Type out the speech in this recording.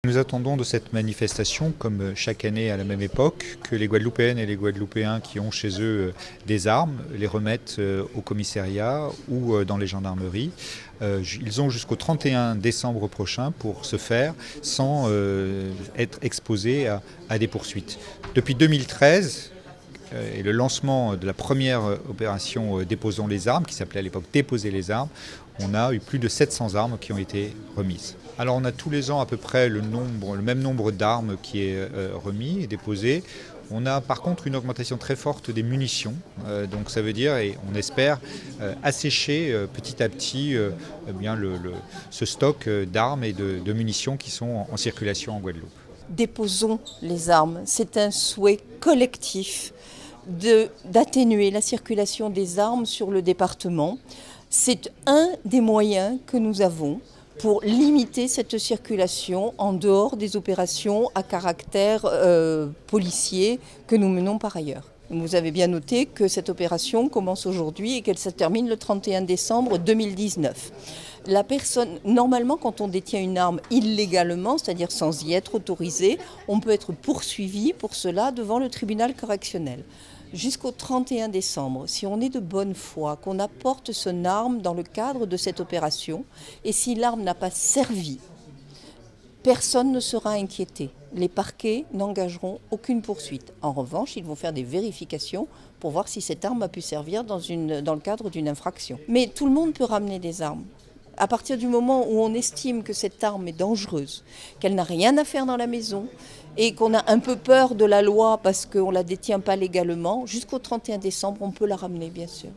Nous attendons de cette manifestation, comme chaque année à la même époque, que les Guadeloupéennes et les Guadeloupéens qui ont chez eux des armes les remettent au commissariat ou dans les gendarmeries. Ils ont jusqu'au 31 décembre prochain pour se faire sans être exposés à des poursuites. Depuis 2013, et le lancement de la première opération Déposons les armes, qui s'appelait à l'époque Déposer les armes, on a eu plus de 700 armes qui ont été remises. Alors on a tous les ans à peu près le même nombre d'armes qui est remis et déposé. On a par contre une augmentation très forte des munitions, donc ça veut dire, et on espère, assécher petit à petit ce stock d'armes et de munitions qui sont en circulation en Guadeloupe. Déposons les armes, c'est un souhait collectif d'atténuer la circulation des armes sur le département. C'est un des moyens que nous avons pour limiter cette circulation en dehors des opérations à caractère policier que nous menons par ailleurs. Vous avez bien noté que cette opération commence aujourd'hui et qu'elle se termine le 31 décembre 2019. La personne, normalement, quand on détient une arme illégalement, c'est-à-dire sans y être autorisé, on peut être poursuivi pour cela devant le tribunal correctionnel. Jusqu'au 31 décembre, si on est de bonne foi, qu'on apporte son arme dans le cadre de cette opération, et si l'arme n'a pas servi, personne ne sera inquiété. Les parquets n'engageront aucune poursuite. En revanche, ils vont faire des vérifications pour voir si cette arme a pu servir dans le cadre d'une infraction. Mais tout le monde peut ramener des armes. À partir du moment où on estime que cette arme est dangereuse, qu'elle n'a rien à faire dans la maison et qu'on a un peu peur de la loi parce qu'on ne la détient pas légalement, jusqu'au 31 décembre, on peut la ramener, bien sûr.